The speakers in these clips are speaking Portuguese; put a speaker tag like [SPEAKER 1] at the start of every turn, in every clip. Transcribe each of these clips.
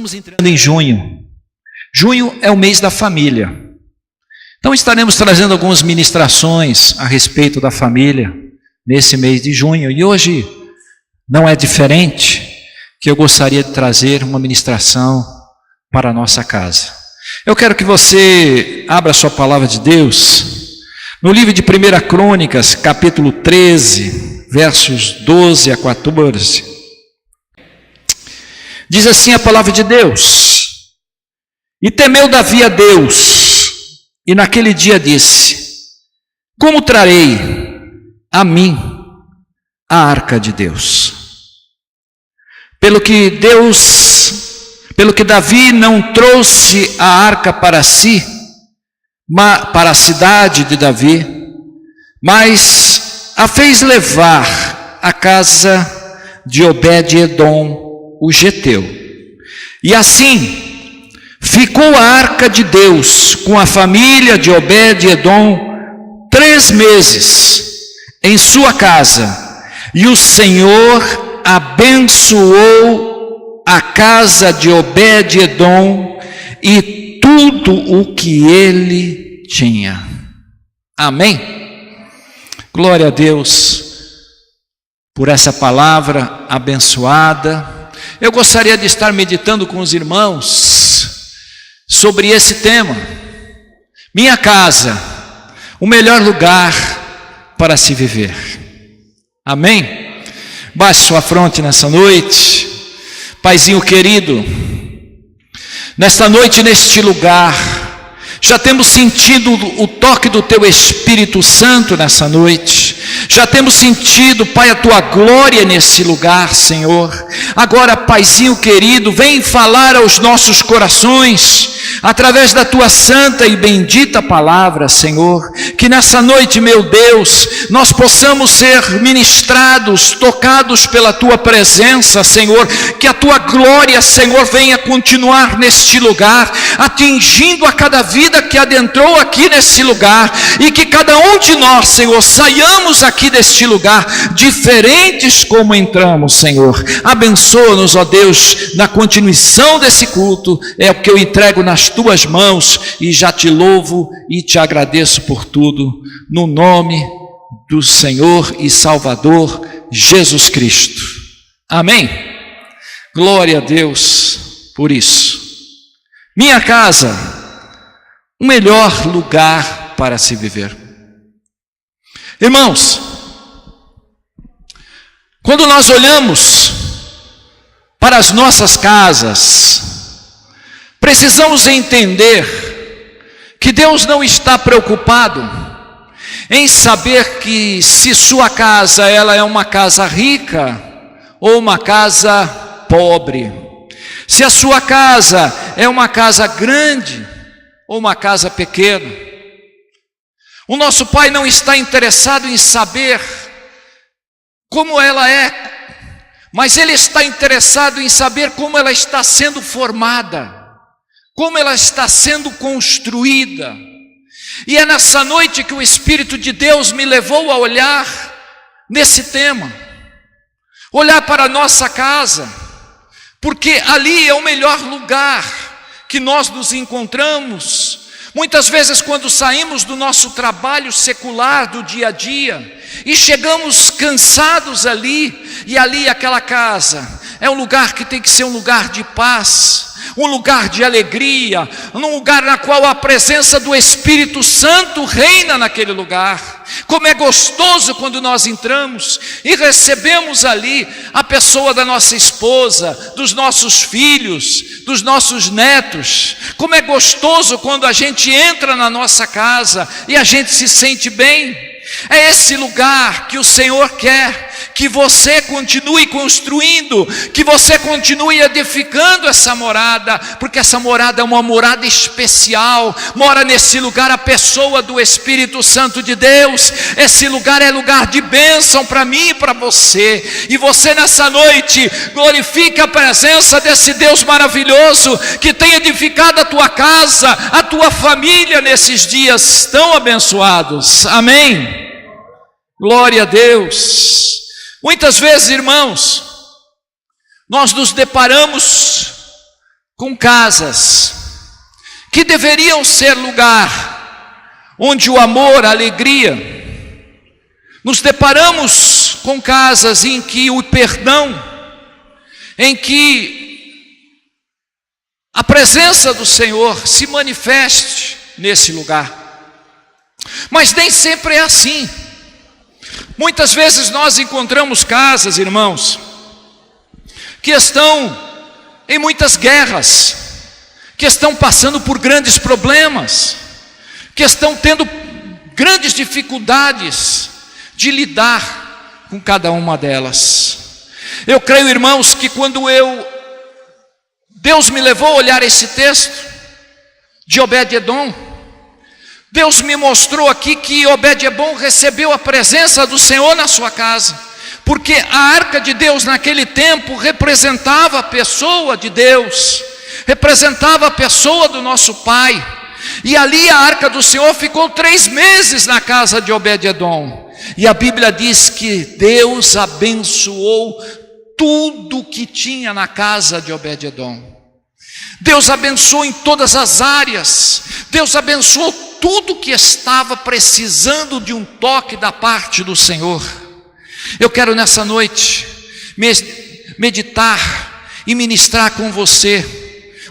[SPEAKER 1] estamos entrando em junho. Junho é o mês da família. Então estaremos trazendo algumas ministrações a respeito da família nesse mês de junho. E hoje não é diferente, que eu gostaria de trazer uma ministração para a nossa casa. Eu quero que você abra a sua palavra de Deus no livro de 1 Crônicas, capítulo 13, versos 12 a 14. Diz assim a palavra de Deus: E temeu Davi a Deus, e naquele dia disse: Como trarei a mim a arca de Deus? Pelo que Davi não trouxe a arca para si, para a cidade de Davi, mas a fez levar à casa de Obed-edom, o geteu. E assim ficou a arca de Deus com a família de Obed-edom 3 meses em sua casa, e o Senhor abençoou a casa de Obed-edom e tudo o que ele tinha. Amém? Glória a Deus por essa palavra abençoada. Eu gostaria de estar meditando com os irmãos sobre esse tema. Minha casa, o melhor lugar para se viver. Amém? Baixe sua fronte nessa noite. Paizinho querido, nesta noite, neste lugar, já temos sentido o toque do Teu Espírito Santo nessa noite. Já temos sentido, Pai, a Tua glória nesse lugar, Senhor. Agora, Paizinho querido, vem falar aos nossos corações, através da Tua santa e bendita palavra, Senhor. Que nessa noite, meu Deus, nós possamos ser ministrados, tocados pela Tua presença, Senhor. Que a Tua glória, Senhor, venha continuar neste lugar, atingindo a cada vida que adentrou aqui nesse lugar. E que cada um de nós, Senhor, saiamos aqui deste lugar diferentes como entramos, Senhor. Abençoa-nos, ó Deus, na continuação desse culto. É o que eu entrego nas Tuas mãos e já Te louvo e Te agradeço por tudo, no nome do Senhor e Salvador Jesus Cristo. Amém? Glória a Deus por isso. Minha casa, o melhor lugar para se viver. Irmãos, quando nós olhamos para as nossas casas, precisamos entender que Deus não está preocupado em saber que se sua casa ela é uma casa rica ou uma casa pobre, se a sua casa é uma casa grande ou uma casa pequena. O nosso Pai não está interessado em saber como ela é, mas Ele está interessado em saber como ela está sendo formada, como ela está sendo construída. E é nessa noite que o Espírito de Deus me levou a olhar nesse tema, olhar para a nossa casa, porque ali é o melhor lugar que nós nos encontramos. Muitas vezes quando saímos do nosso trabalho secular do dia a dia e chegamos cansados ali, e ali aquela casa é um lugar que tem que ser um lugar de paz, um lugar de alegria, um lugar na qual a presença do Espírito Santo reina naquele lugar. Como é gostoso quando nós entramos e recebemos ali a pessoa da nossa esposa, dos nossos filhos, dos nossos netos. Como é gostoso quando a gente entra na nossa casa e a gente se sente bem. É esse lugar que o Senhor quer que você continue construindo, que você continue edificando essa morada, porque essa morada é uma morada especial. Mora nesse lugar a pessoa do Espírito Santo de Deus. Esse lugar é lugar de bênção para mim e para você. E você nessa noite glorifique a presença desse Deus maravilhoso que tem edificado a tua casa, a tua família nesses dias tão abençoados. Amém? Glória a Deus. Muitas vezes, irmãos, nós nos deparamos com casas que deveriam ser lugar onde o amor, a alegria, nos deparamos com casas em que o perdão, em que a presença do Senhor se manifeste nesse lugar. Mas nem sempre é assim. Muitas vezes nós encontramos casas, irmãos, que estão em muitas guerras, que estão passando por grandes problemas, que estão tendo grandes dificuldades de lidar com cada uma delas. Eu creio, irmãos, que quando Deus me levou a olhar esse texto de Obed-edom, Deus me mostrou aqui que Obed-edom recebeu a presença do Senhor na sua casa, porque a arca de Deus naquele tempo representava a pessoa de Deus, representava a pessoa do nosso Pai, e ali a arca do Senhor ficou 3 meses na casa de Obed-edom, e a Bíblia diz que Deus abençoou tudo que tinha na casa de Obed-edom. Deus abençoou em todas as áreas, Deus abençoou tudo que estava precisando de um toque da parte do Senhor. Eu quero nessa noite meditar e ministrar com você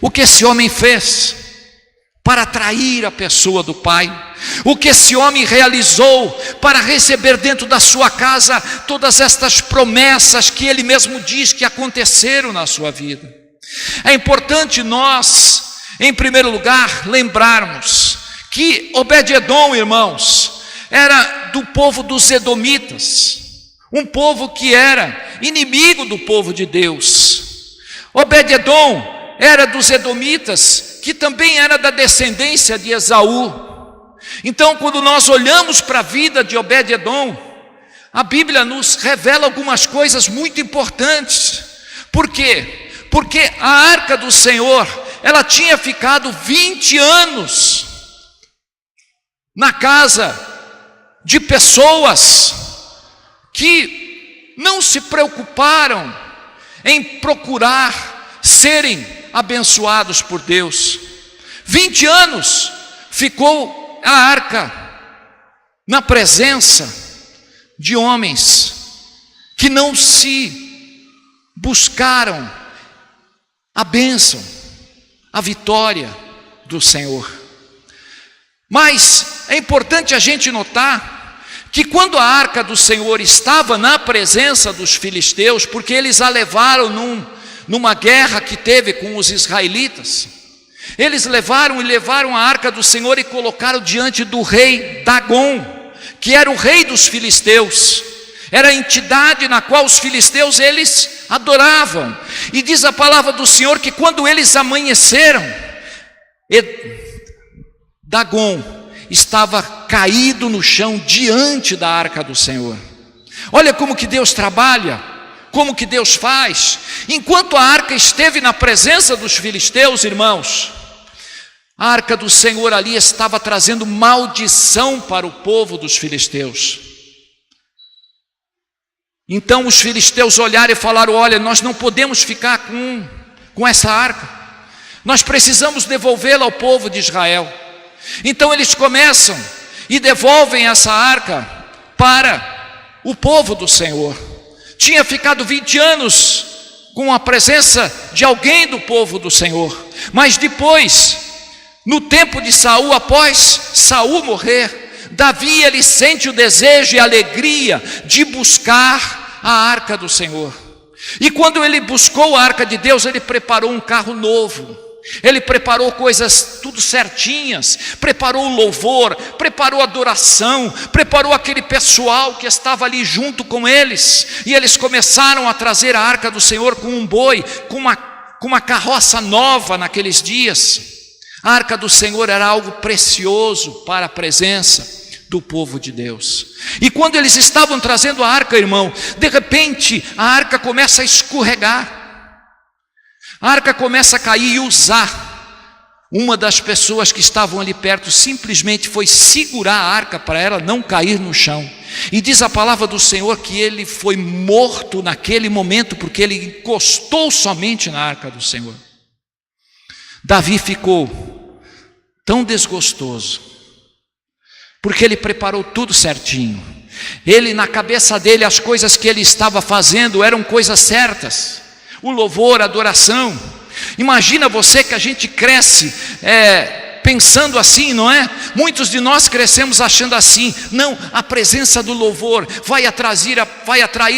[SPEAKER 1] o que esse homem fez para atrair a pessoa do Pai, o que esse homem realizou para receber dentro da sua casa todas estas promessas que ele mesmo diz que aconteceram na sua vida. É importante nós, em primeiro lugar, lembrarmos que Obed-edom, irmãos, era do povo dos edomitas, um povo que era inimigo do povo de Deus. Obed-edom era dos edomitas, que também era da descendência de Esaú. Então, quando nós olhamos para a vida de Obed-edom, a Bíblia nos revela algumas coisas muito importantes. Por quê? Porque a arca do Senhor, ela tinha ficado 20 anos na casa de pessoas que não se preocuparam em procurar serem abençoados por Deus. 20 anos ficou a arca na presença de homens que não se buscaram a bênção, a vitória do Senhor. Mas é importante a gente notar que quando a arca do Senhor estava na presença dos filisteus, porque eles a levaram numa guerra que teve com os israelitas, eles levaram a arca do Senhor e colocaram diante do rei Dagom, que era o rei dos filisteus, era a entidade na qual os filisteus eles adoravam. E diz a palavra do Senhor que quando eles amanheceram, Dagom estava caído no chão diante da arca do Senhor. Olha como que Deus trabalha, como que Deus faz. Enquanto a arca esteve na presença dos filisteus, irmãos, a arca do Senhor ali estava trazendo maldição para o povo dos filisteus. Então os filisteus olharam e falaram: olha, nós não podemos ficar com essa arca, nós precisamos devolvê-la ao povo de Israel. Então eles começam e devolvem essa arca para o povo do Senhor. Tinha ficado 20 anos com a presença de alguém do povo do Senhor, mas depois, no tempo de Saul, após Saul morrer, Davi ele sente o desejo e a alegria de buscar a arca do Senhor. E quando ele buscou a arca de Deus, ele preparou um carro novo, ele preparou coisas tudo certinhas, preparou o louvor, preparou a adoração, preparou aquele pessoal que estava ali junto com eles, e eles começaram a trazer a arca do Senhor com um boi, com uma carroça nova naqueles dias. A arca do Senhor era algo precioso para a presença do povo de Deus. E quando eles estavam trazendo a arca, irmão, de repente a arca começa a escorregar, a arca começa a cair, e Uzá, uma das pessoas que estavam ali perto, simplesmente foi segurar a arca para ela não cair no chão. E diz a palavra do Senhor que ele foi morto naquele momento, porque ele encostou somente na arca do Senhor. Davi ficou tão desgostoso, porque ele preparou tudo certinho. Ele, na cabeça dele, as coisas que ele estava fazendo eram coisas certas. O louvor, a adoração. Imagina você que a gente cresce pensando assim, não é? Muitos de nós crescemos achando assim. Não, a presença do louvor vai atrair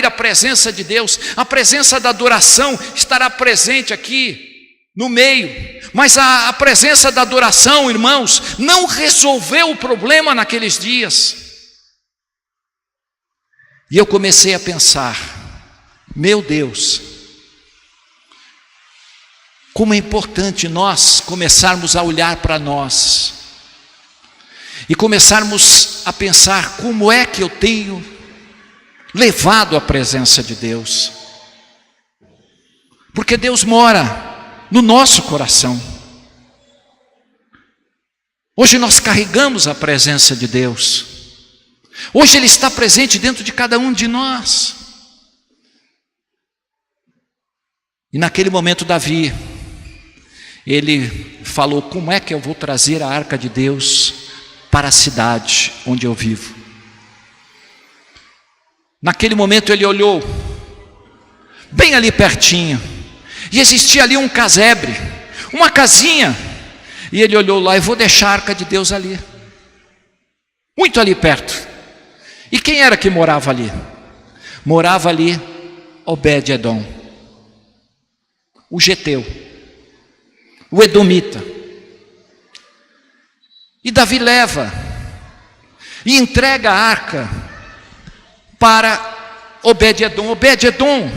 [SPEAKER 1] a presença de Deus. A presença da adoração estará presente aqui no meio. Mas a presença da adoração, irmãos, não resolveu o problema naqueles dias. E eu comecei a pensar, meu Deus, como é importante nós começarmos a olhar para nós e começarmos a pensar como é que eu tenho levado a presença de Deus. Porque Deus mora no nosso coração. Hoje nós carregamos a presença de Deus. Hoje Ele está presente dentro de cada um de nós. E naquele momento Davi, ele falou, como é que eu vou trazer a arca de Deus para a cidade onde eu vivo? Naquele momento ele olhou, bem ali pertinho, e existia ali um casebre, uma casinha, e ele olhou lá, eu vou deixar a arca de Deus ali, muito ali perto. E quem era que morava ali? Morava ali Obed-edom, o geteu, o edomita. E Davi leva e entrega a arca para Obed-edom. Obed-edom,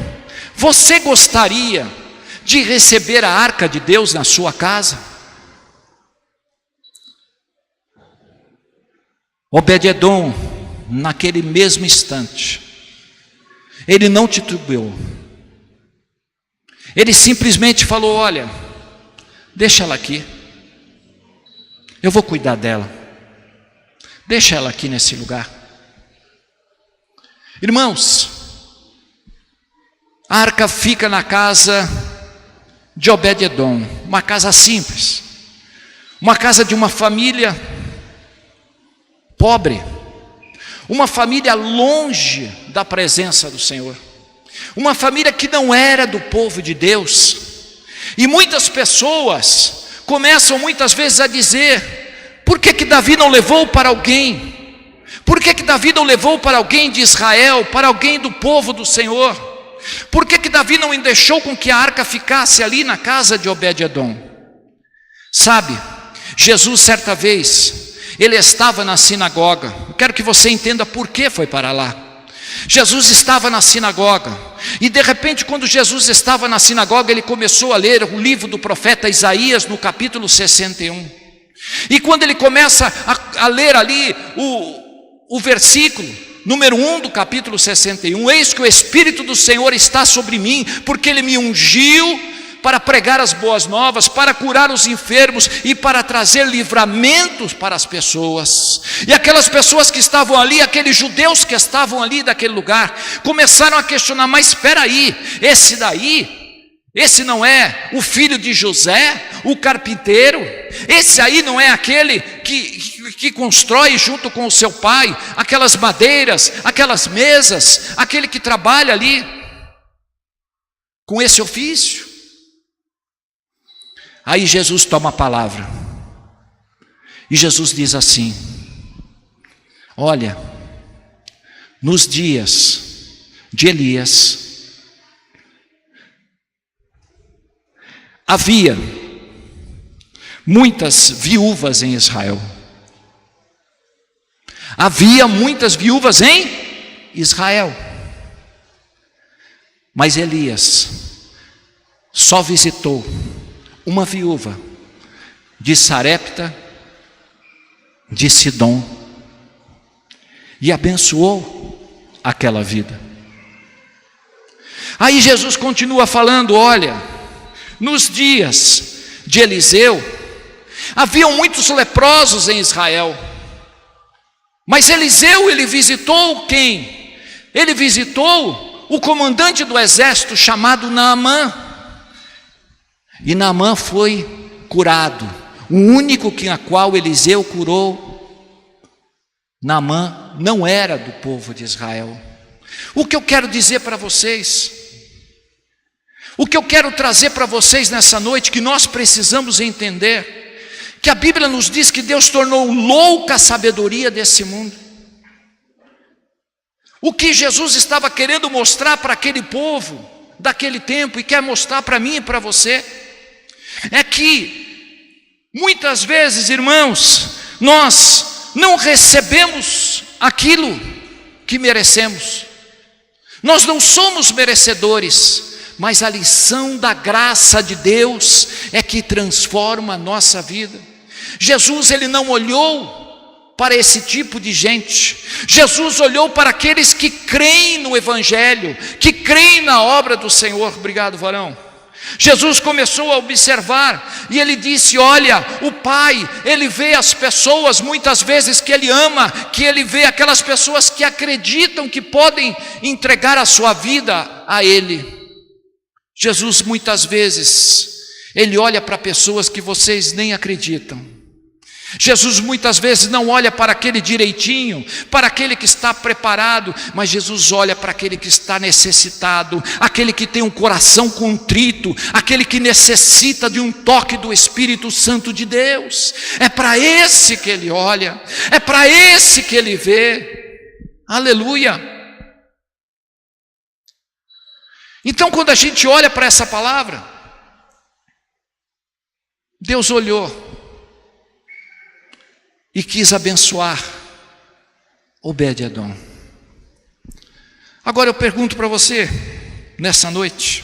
[SPEAKER 1] você gostaria de receber a arca de Deus na sua casa? Obed-edom, naquele mesmo instante, ele não titubeou. Ele simplesmente falou, olha, deixa ela aqui, eu vou cuidar dela, deixa ela aqui nesse lugar. Irmãos, a arca fica na casa de Obed-edom, uma casa simples, uma casa de uma família pobre, uma família longe da presença do Senhor, uma família que não era do povo de Deus. E muitas pessoas começam muitas vezes a dizer, por que Davi não levou para alguém? Por que Davi não levou para alguém de Israel, para alguém do povo do Senhor? Por que Davi não deixou com que a arca ficasse ali na casa de Obed-edom? Sabe, Jesus certa vez, ele estava na sinagoga. Eu quero que você entenda por que foi para lá. Jesus estava na sinagoga, e de repente, quando Jesus estava na sinagoga, ele começou a ler o livro do profeta Isaías, no capítulo 61. E quando ele começa a ler ali o versículo número 1 do capítulo 61, eis que o Espírito do Senhor está sobre mim, porque Ele me ungiu para pregar as boas novas, para curar os enfermos e para trazer livramentos para as pessoas. E aquelas pessoas que estavam ali, aqueles judeus que estavam ali daquele lugar, começaram a questionar, mas espera aí, esse não é o filho de José, o carpinteiro? Esse aí não é aquele que constrói junto com o seu pai aquelas madeiras, aquelas mesas, aquele que trabalha ali com esse ofício? Aí Jesus toma a palavra, e Jesus diz assim, olha, nos dias de Elias, havia muitas viúvas em Israel. Havia muitas viúvas em Israel. Mas Elias só visitou uma viúva de Sarepta, de Sidom, e abençoou aquela vida. Aí Jesus continua falando, olha, nos dias de Eliseu, haviam muitos leprosos em Israel, mas Eliseu, ele visitou quem? Ele visitou o comandante do exército chamado Naamã. E Naamã foi curado, o único a qual Eliseu curou, Naamã, não era do povo de Israel. O que eu quero dizer para vocês, o que eu quero trazer para vocês nessa noite, que nós precisamos entender, que a Bíblia nos diz que Deus tornou louca a sabedoria desse mundo. O que Jesus estava querendo mostrar para aquele povo daquele tempo, e quer mostrar para mim e para você, é que muitas vezes, irmãos, nós não recebemos aquilo que merecemos. Nós não somos merecedores, mas a lição da graça de Deus é que transforma a nossa vida. Jesus, ele não olhou para esse tipo de gente. Jesus olhou para aqueles que creem no Evangelho, que creem na obra do Senhor. Obrigado, varão. Jesus começou a observar e ele disse: olha, o Pai, ele vê as pessoas muitas vezes que ele ama, que ele vê aquelas pessoas que acreditam que podem entregar a sua vida a ele. Jesus muitas vezes, ele olha para pessoas que vocês nem acreditam. Jesus muitas vezes não olha para aquele direitinho, para aquele que está preparado, mas Jesus olha para aquele que está necessitado, aquele que tem um coração contrito, aquele que necessita de um toque do Espírito Santo de Deus. É para esse que ele olha, é para esse que ele vê. Aleluia! Então, quando a gente olha para essa palavra, Deus olhou e quis abençoar Obed-Edom. Agora eu pergunto para você, nessa noite,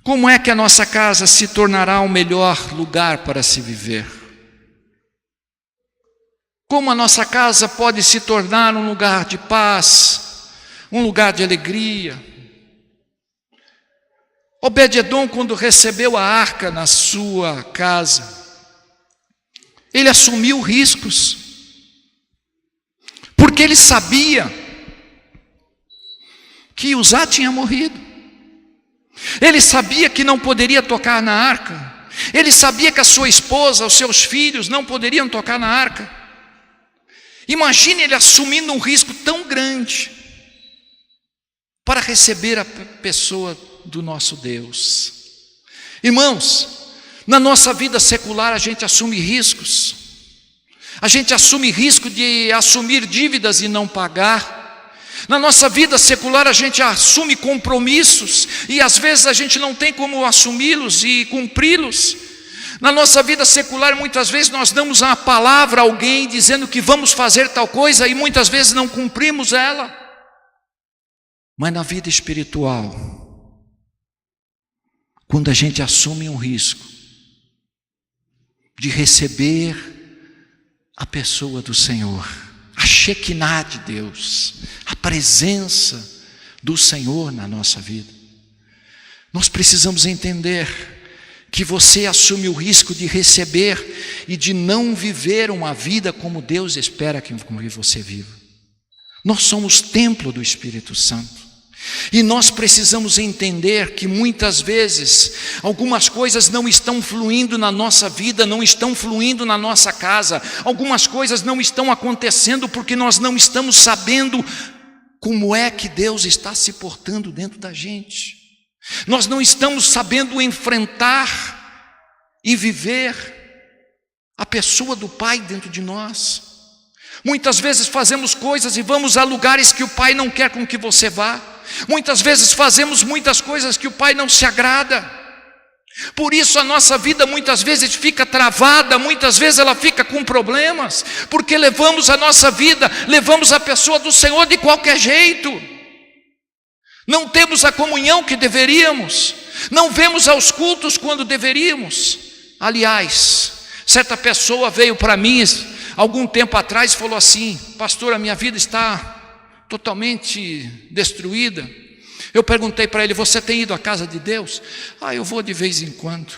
[SPEAKER 1] como é que a nossa casa se tornará o melhor lugar para se viver? Como a nossa casa pode se tornar um lugar de paz, um lugar de alegria? Obed-Edom, quando recebeu a arca na sua casa, ele assumiu riscos, porque ele sabia que Uzá tinha morrido, ele sabia que não poderia tocar na arca, ele sabia que a sua esposa, os seus filhos não poderiam tocar na arca. Imagine ele assumindo um risco tão grande para receber a pessoa do nosso Deus. Irmãos, na nossa vida secular a gente assume riscos. A gente assume risco de assumir dívidas e não pagar. Na nossa vida secular a gente assume compromissos e às vezes a gente não tem como assumi-los e cumpri-los. Na nossa vida secular muitas vezes nós damos uma palavra a alguém dizendo que vamos fazer tal coisa e muitas vezes não cumprimos ela. Mas na vida espiritual, quando a gente assume um risco de receber a pessoa do Senhor, a Shekinah de Deus, a presença do Senhor na nossa vida, nós precisamos entender que você assume o risco de receber e de não viver uma vida como Deus espera que você viva. Nós somos templo do Espírito Santo. E nós precisamos entender que muitas vezes algumas coisas não estão fluindo na nossa vida, não estão fluindo na nossa casa, algumas coisas não estão acontecendo porque nós não estamos sabendo como é que Deus está se portando dentro da gente. Nós não estamos sabendo enfrentar e viver a pessoa do Pai dentro de nós. Muitas vezes fazemos coisas e vamos a lugares que o Pai não quer com que você vá. Muitas vezes fazemos muitas coisas que o Pai não se agrada. Por isso a nossa vida muitas vezes fica travada, muitas vezes ela fica com problemas, porque levamos a nossa vida, levamos a pessoa do Senhor de qualquer jeito. Não temos a comunhão que deveríamos, não vemos aos cultos quando deveríamos. Aliás, certa pessoa veio para mim algum tempo atrás e falou assim: pastor, a minha vida está totalmente destruída. Eu perguntei para ele: você tem ido à casa de Deus? Eu vou de vez em quando,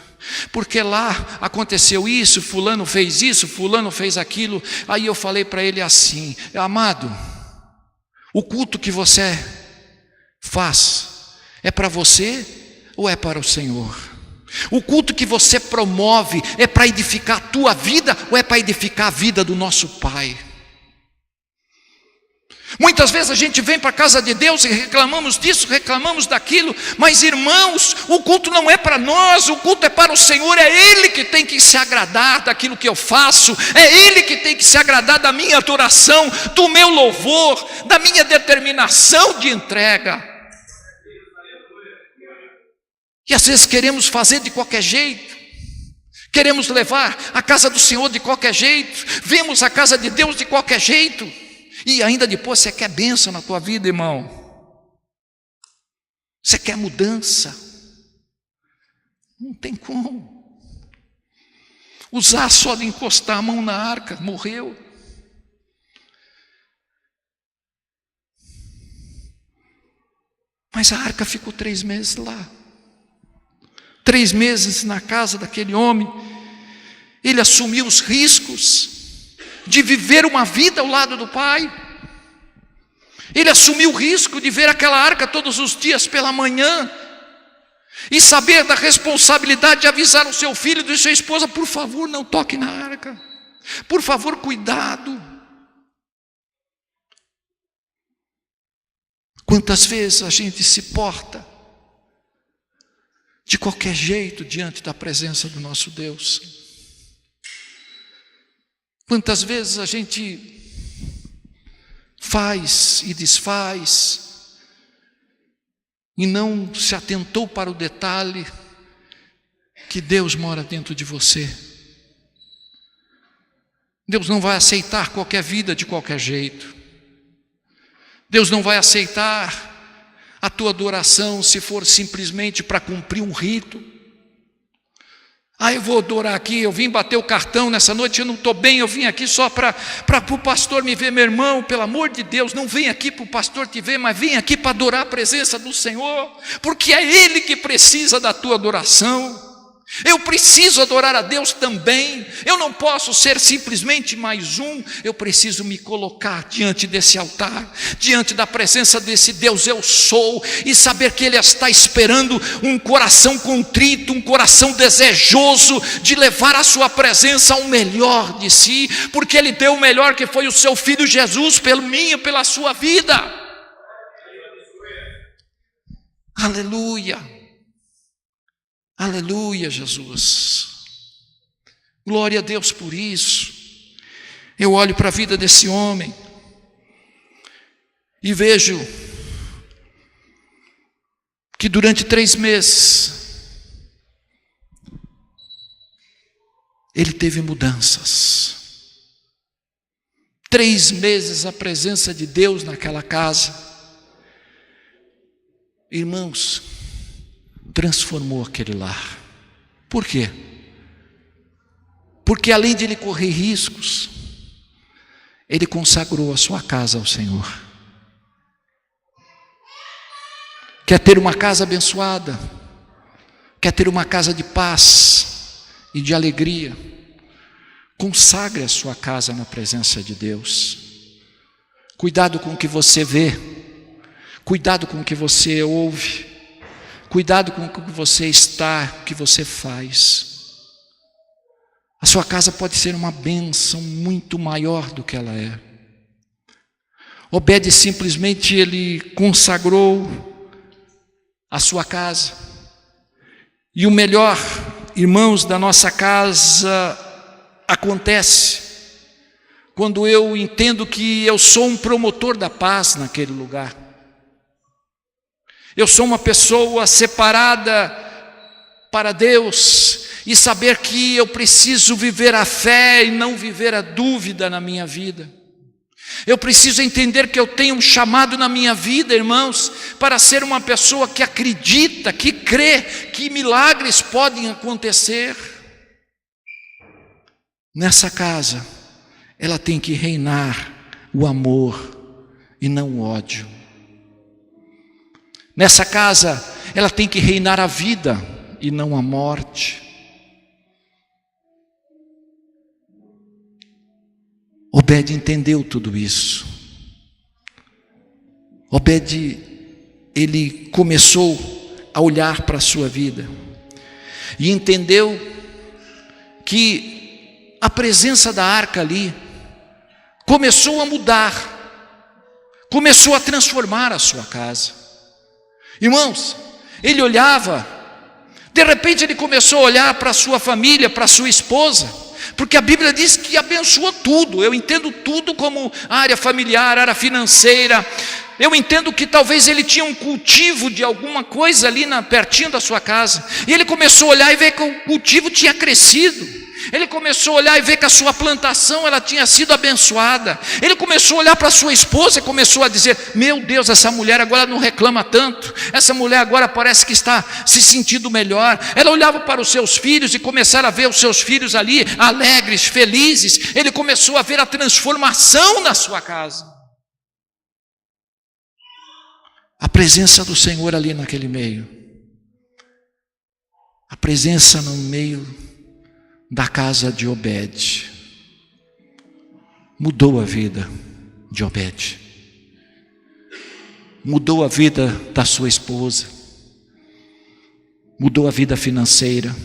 [SPEAKER 1] porque lá aconteceu isso, fulano fez isso, fulano fez aquilo. Aí eu falei para ele assim: amado, o culto que você faz é para você ou é para o Senhor? O culto que você promove é para edificar a tua vida ou é para edificar a vida do nosso Pai? Muitas vezes a gente vem para a casa de Deus e reclamamos disso, reclamamos daquilo, mas irmãos, o culto não é para nós, o culto é para o Senhor. É Ele que tem que se agradar daquilo que eu faço, é Ele que tem que se agradar da minha adoração, do meu louvor, da minha determinação de entrega. E às vezes queremos fazer de qualquer jeito, queremos levar a casa do Senhor de qualquer jeito, vemos a casa de Deus de qualquer jeito, e ainda depois você quer bênção na tua vida, irmão. Você quer mudança. Não tem como. Usar só de encostar a mão na arca, morreu. Mas a arca ficou 3 meses lá. 3 meses na casa daquele homem. Ele assumiu os riscos de viver uma vida ao lado do Pai. Ele assumiu o risco de ver aquela arca todos os dias pela manhã e saber da responsabilidade de avisar o seu filho e sua esposa: por favor, não toque na arca, por favor, cuidado. Quantas vezes a gente se porta de qualquer jeito diante da presença do nosso Deus? Quantas vezes a gente faz e desfaz e não se atentou para o detalhe que Deus mora dentro de você. Deus não vai aceitar qualquer vida de qualquer jeito. Deus não vai aceitar a tua adoração se for simplesmente para cumprir um rito. Eu vou adorar aqui, eu vim bater o cartão nessa noite, eu não estou bem, eu vim aqui só para o pastor me ver. Meu irmão, pelo amor de Deus, não vem aqui para o pastor te ver, mas vem aqui para adorar a presença do Senhor, porque é Ele que precisa da tua adoração. Eu preciso adorar a Deus também. Eu não posso ser simplesmente mais um. Eu preciso me colocar diante desse altar, diante da presença desse Deus eu sou, e saber que Ele está esperando um coração contrito, um coração desejoso de levar a sua presença ao melhor de si, porque Ele deu o melhor, que foi o seu Filho Jesus, pelo mim e pela sua vida. Aleluia. Aleluia, Jesus. Glória a Deus por isso. Eu olho para a vida desse homem e vejo que durante 3 meses ele teve mudanças. 3 meses a presença de Deus naquela casa. Irmãos, transformou aquele lar. Por quê? Porque além de ele correr riscos, ele consagrou a sua casa ao Senhor. Quer ter uma casa abençoada? Quer ter uma casa de paz e de alegria? Consagre a sua casa na presença de Deus. Cuidado com o que você vê, cuidado com o que você ouve, cuidado com o que você está, o que você faz. A sua casa pode ser uma bênção muito maior do que ela é. Obed simplesmente ele consagrou a sua casa. E o melhor, irmãos, da nossa casa acontece quando eu entendo que eu sou um promotor da paz naquele lugar. Eu sou uma pessoa separada para Deus e saber que eu preciso viver a fé e não viver a dúvida na minha vida. Eu preciso entender que eu tenho um chamado na minha vida, irmãos, para ser uma pessoa que acredita, que crê que milagres podem acontecer. Nessa casa, ela tem que reinar o amor e não o ódio. Nessa casa, ela tem que reinar a vida e não a morte. Obed entendeu tudo isso. Obed, ele começou a olhar para a sua vida e entendeu que a presença da arca ali começou a mudar, começou a transformar a sua casa. Irmãos, ele olhava, de repente ele começou a olhar para a sua família, para a sua esposa, porque a Bíblia diz que abençoou tudo. Eu entendo tudo como área familiar, área financeira. Eu entendo que talvez ele tinha um cultivo de alguma coisa ali pertinho da sua casa, e ele começou a olhar e ver que o cultivo tinha crescido. Ele começou a olhar e ver que a sua plantação ela tinha sido abençoada. Ele começou a olhar para a sua esposa e começou a dizer: meu Deus, essa mulher agora não reclama tanto, essa mulher agora parece que está se sentindo melhor. Ela olhava para os seus filhos e começaram a ver os seus filhos ali alegres, felizes. Ele começou a ver a transformação na sua casa. A presença do Senhor ali naquele meio, a presença no meio da casa de Obed, mudou a vida de Obed, mudou a vida da sua esposa, mudou a vida financeira,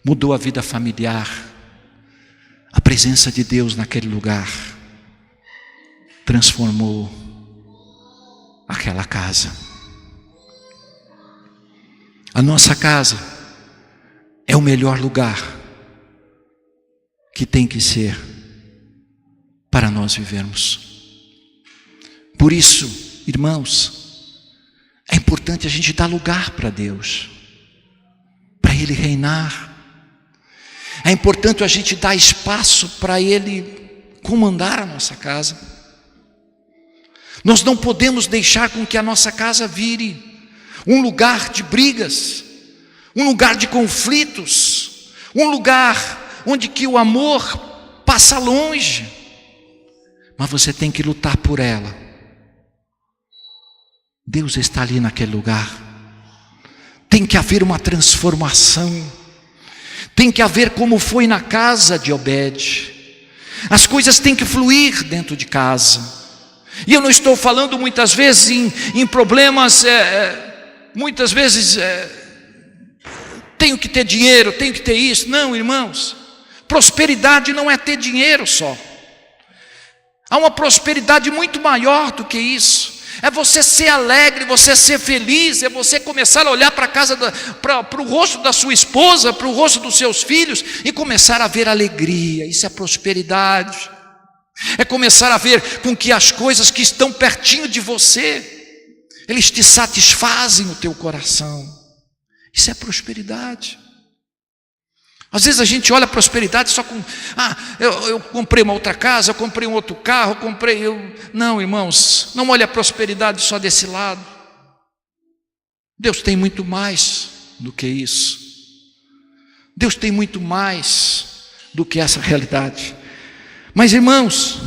[SPEAKER 1] mudou a vida familiar. A presença de Deus naquele lugar transformou aquela casa. A nossa casa é o melhor lugar que tem que ser para nós vivermos. Por isso, irmãos, é importante a gente dar lugar para Deus, para Ele reinar. É importante a gente dar espaço para Ele comandar a nossa casa. Nós não podemos deixar com que a nossa casa vire um lugar de brigas, um lugar de conflitos, um lugar onde que o amor passa longe. Mas você tem que lutar por ela. Deus está ali naquele lugar. Tem que haver uma transformação. Tem que haver como foi na casa de Obed. As coisas têm que fluir dentro de casa. E eu não estou falando muitas vezes em problemas, muitas vezes tenho que ter dinheiro, tenho que ter isso. Não, irmãos, prosperidade não é ter dinheiro só. Há uma prosperidade muito maior do que isso. É você ser alegre, você ser feliz, é você começar a olhar para a casa, para o rosto da sua esposa, para o rosto dos seus filhos e começar a ver alegria. Isso é prosperidade. É começar a ver com que as coisas que estão pertinho de você, eles te satisfazem o teu coração. Isso é prosperidade. Às vezes a gente olha a prosperidade só com: eu comprei uma outra casa, eu comprei um outro carro, Não, irmãos, não olhe a prosperidade só desse lado. Deus tem muito mais do que isso. Deus tem muito mais do que essa realidade. Mas, irmãos,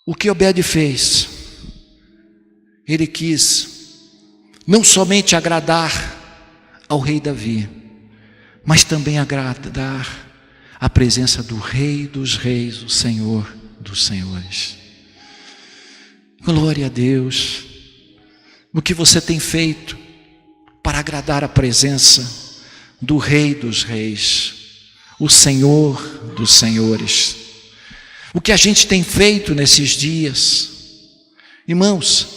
[SPEAKER 1] o que Obed fez? Ele quis não somente agradar ao rei Davi, mas também agradar a presença do Rei dos Reis, o Senhor dos Senhores. Glória a Deus. O que você tem feito para agradar a presença do Rei dos Reis, o Senhor dos Senhores? O que a gente tem feito nesses dias? Irmãos,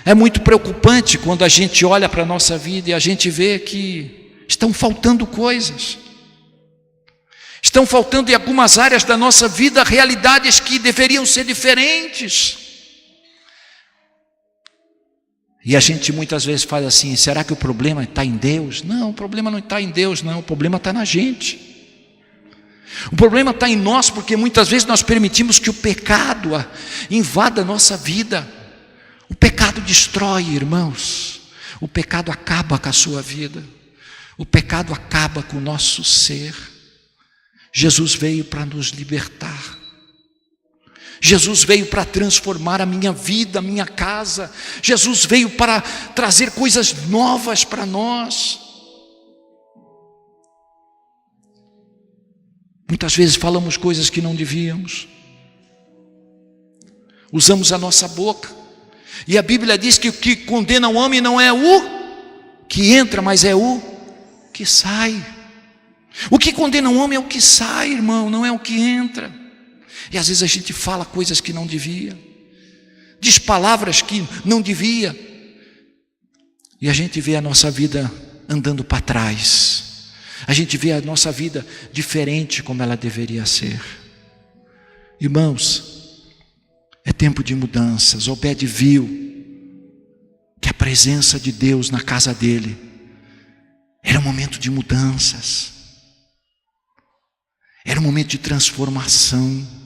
[SPEAKER 1] é muito preocupante quando a gente olha para a nossa vida e a gente vê que estão faltando coisas. Estão faltando em algumas áreas da nossa vida realidades que deveriam ser diferentes. E a gente muitas vezes fala assim: será que o problema está em Deus? Não, o problema não está em Deus, não. O problema está na gente. O problema está em nós, porque muitas vezes nós permitimos que o pecado invada a nossa vida. O pecado destrói, irmãos. O pecado acaba com a sua vida. O pecado acaba com o nosso ser. Jesus veio para nos libertar. Jesus veio para transformar a minha vida, a minha casa. Jesus veio para trazer coisas novas para nós. Muitas vezes falamos coisas que não devíamos. Usamos a nossa boca. E a Bíblia diz que o que condena o homem não é o que entra, mas é o que sai. O que condena um homem é o que sai, irmão, não é o que entra. E às vezes a gente fala coisas que não devia, diz palavras que não devia, e a gente vê a nossa vida andando para trás, a gente vê a nossa vida diferente como ela deveria ser. Irmãos, é tempo de mudanças. Obed viu que a presença de Deus na casa dele era um momento de mudanças, era um momento de transformação.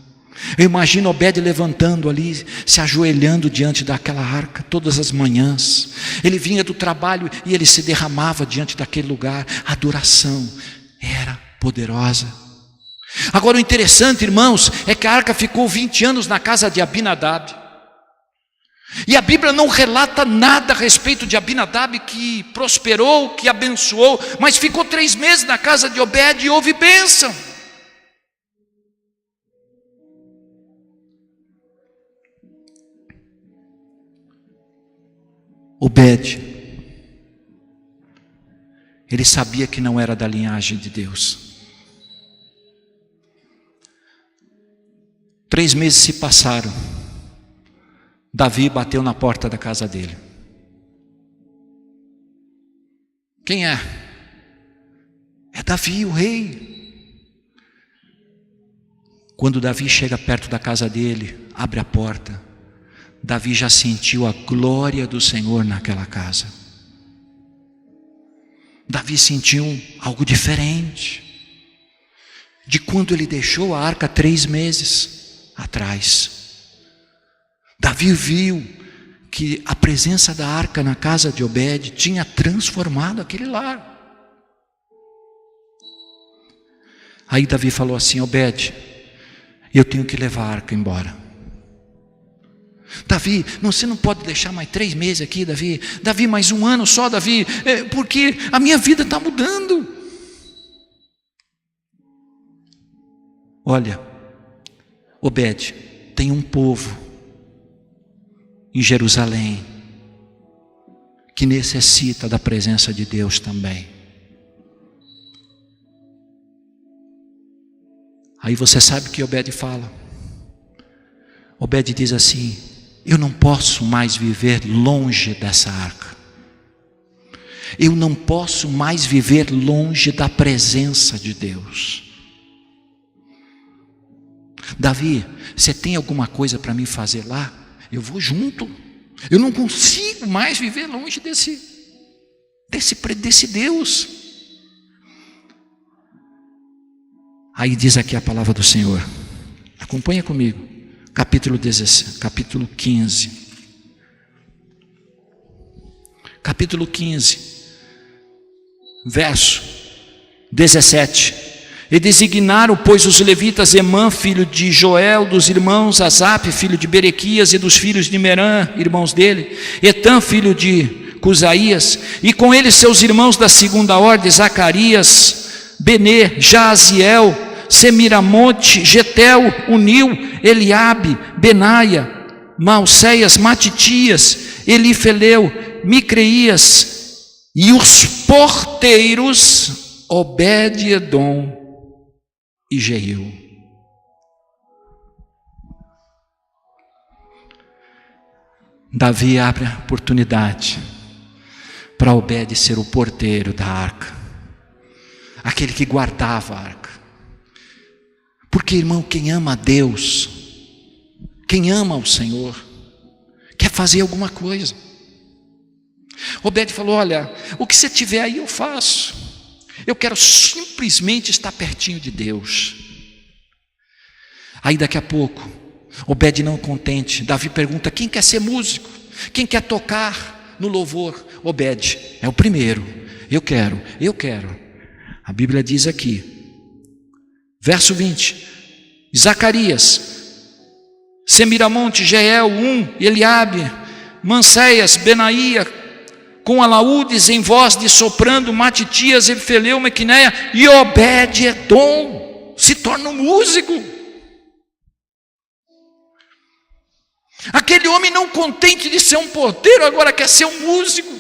[SPEAKER 1] Eu imagino Obed levantando ali, se ajoelhando diante daquela arca todas as manhãs. Ele vinha do trabalho e ele se derramava diante daquele lugar. A adoração era poderosa. Agora o interessante, irmãos, é que a arca ficou 20 anos na casa de Abinadab. E a Bíblia não relata nada a respeito de Abinadab, que prosperou, que abençoou, mas ficou 3 meses na casa de Obed e houve bênção. Obed, ele sabia que não era da linhagem de Deus. 3 meses se passaram. Davi bateu na porta da casa dele. Quem é? É Davi, o rei. Quando Davi chega perto da casa dele, abre a porta, Davi já sentiu a glória do Senhor naquela casa. Davi sentiu algo diferente de quando ele deixou a arca 3 meses atrás. Davi viu que a presença da arca na casa de Obed tinha transformado aquele lar. Aí Davi falou assim: Obed, eu tenho que levar a arca embora. Davi, você não pode deixar mais 3 meses aqui, Davi. Davi, mais 1 ano só, Davi, porque a minha vida está mudando. Olha, Obed, tem um povo em Jerusalém que necessita da presença de Deus também. Aí você sabe o que Obed fala? Obed diz assim: eu não posso mais viver longe dessa arca. Eu não posso mais viver longe da presença de Deus. Davi, você tem alguma coisa para mim fazer lá? Eu vou junto. Eu não consigo mais viver longe desse Deus. Aí diz aqui a palavra do Senhor. Acompanha comigo. Capítulo 15. Capítulo 15, verso 17. E designaram, pois, os levitas Emã, filho de Joel, dos irmãos Asap, filho de Berequias, e dos filhos de Merã, irmãos dele, Etã, filho de Cusaías, e com eles seus irmãos da segunda ordem, Zacarias, Benê, Jaziel, Semiramote, Getel, Unil, Eliabe, Benaia, Malceias, Matitias, Elifeleu, Micreias, e os porteiros Obed-edom e Jehiel. Davi abre a oportunidade para Obed ser o porteiro da arca, aquele que guardava a arca. Porque, irmão, quem ama a Deus, quem ama o Senhor, quer fazer alguma coisa. Obed falou: olha, o que você tiver aí eu faço. Eu quero simplesmente estar pertinho de Deus. Aí daqui a pouco, Obed não contente, Davi pergunta: quem quer ser músico? Quem quer tocar no louvor? Obed é o primeiro. Eu quero. A Bíblia diz aqui, verso 20, Zacarias, Semiramonte, Jeiel, Eliabe, Manceias, Benaia, com alaúdes em voz de soprando, Matitias, Elifeleu, Mequineia, e Obed-edom se torna um músico. Aquele homem não contente de ser um porteiro, agora quer ser um músico.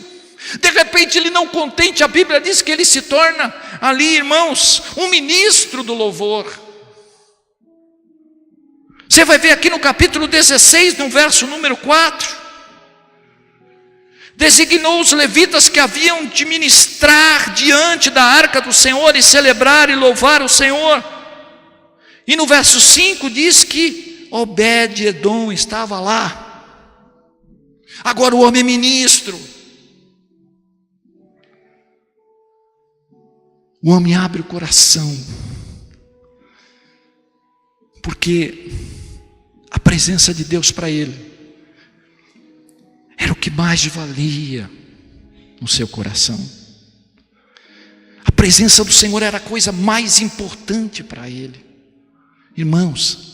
[SPEAKER 1] De repente ele não contente, a Bíblia diz que ele se torna ali, irmãos, um ministro do louvor. Você vai ver aqui no capítulo 16, no verso número 4. Designou os levitas que haviam de ministrar diante da arca do Senhor e celebrar e louvar o Senhor. E no verso 5 diz que Obed-edom estava lá. Agora o homem é ministro. O homem abre o coração, porque a presença de Deus para ele era o que mais valia no seu coração. A presença do Senhor era a coisa mais importante para ele. Irmãos,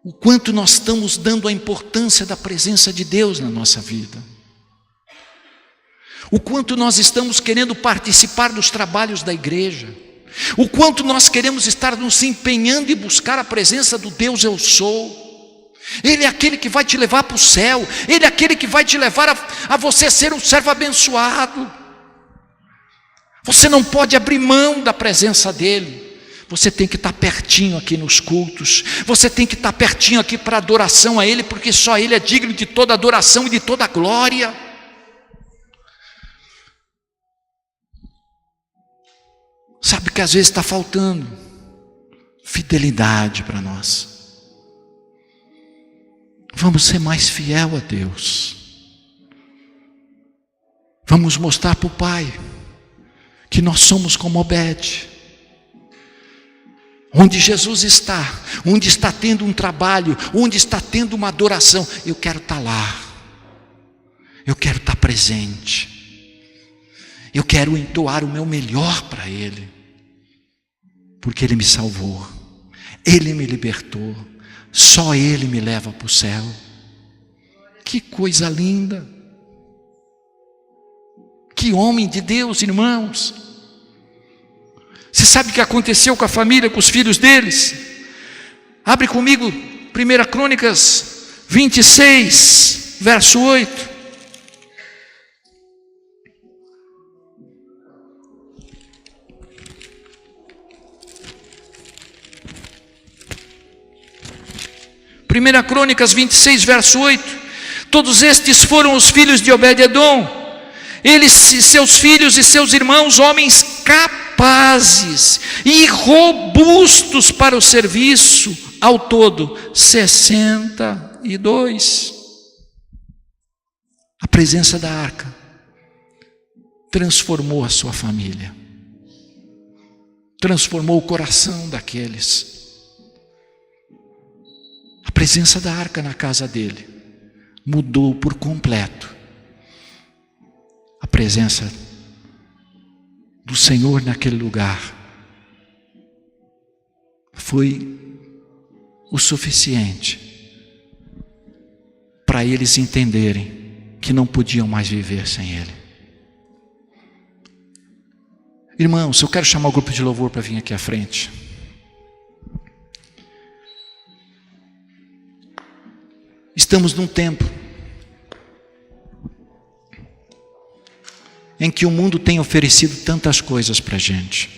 [SPEAKER 1] o quanto nós estamos dando a importância da presença de Deus na nossa vida. O quanto nós estamos querendo participar dos trabalhos da igreja. O quanto nós queremos estar nos empenhando e buscar a presença do Deus eu sou. Ele é aquele que vai te levar para o céu. Ele é aquele que vai te levar a você ser um servo abençoado. Você não pode abrir mão da presença dele. Você tem que estar pertinho aqui nos cultos. Você tem que estar pertinho aqui para adoração a ele, porque só ele é digno de toda adoração e de toda glória. Sabe que às vezes está faltando fidelidade para nós. Vamos ser mais fiel a Deus. Vamos mostrar para o Pai que nós somos como Obed. Onde Jesus está, onde está tendo um trabalho, onde está tendo uma adoração, eu quero estar lá. Eu quero estar presente. Eu quero entoar o meu melhor para Ele. Porque Ele me salvou. Ele me libertou. Só Ele me leva para o céu. Que coisa linda. Que homem de Deus, irmãos. Você sabe o que aconteceu com a família, com os filhos deles? Abre comigo 1 Crônicas 26, verso 8. Primeira Crônicas 26, verso 8. Todos estes foram os filhos de Obed-edom. Eles, seus filhos e seus irmãos, homens capazes e robustos para o serviço, ao todo 62. A presença da arca transformou a sua família, transformou o coração daqueles. A presença da arca na casa dele mudou por completo a presença do Senhor naquele lugar. Foi o suficiente para eles entenderem que não podiam mais viver sem Ele. Irmãos, eu quero chamar o grupo de louvor para vir aqui à frente. Estamos num tempo em que o mundo tem oferecido tantas coisas para a gente.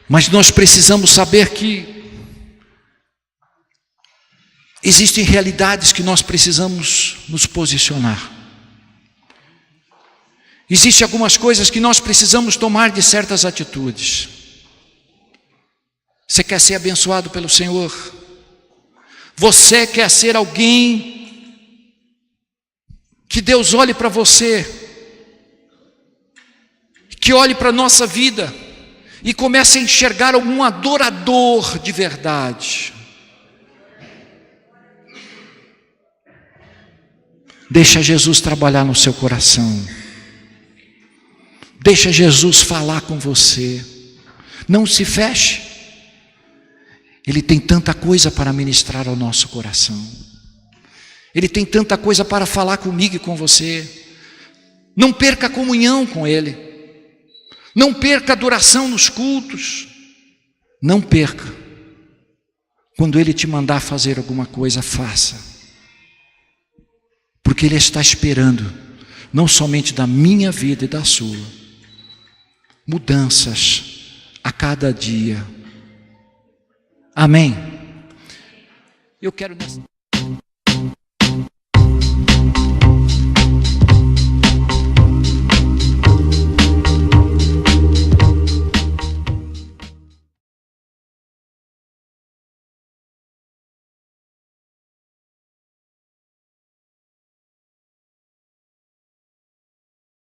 [SPEAKER 1] Mas nós precisamos saber que existem realidades que nós precisamos nos posicionar. Existem algumas coisas que nós precisamos tomar de certas atitudes. Você quer ser abençoado pelo Senhor? Você quer ser alguém que Deus olhe para você, que olhe para a nossa vida e comece a enxergar algum adorador de verdade? Deixa Jesus trabalhar no seu coração. Deixa Jesus falar com você. Não se feche. Ele tem tanta coisa para ministrar ao nosso coração. Ele tem tanta coisa para falar comigo e com você. Não perca a comunhão com Ele. Não perca a adoração nos cultos. Não perca. Quando Ele te mandar fazer alguma coisa, faça. porque Ele está esperando, não somente da minha vida e da sua, mudanças a cada dia. Amém? Eu quero nessa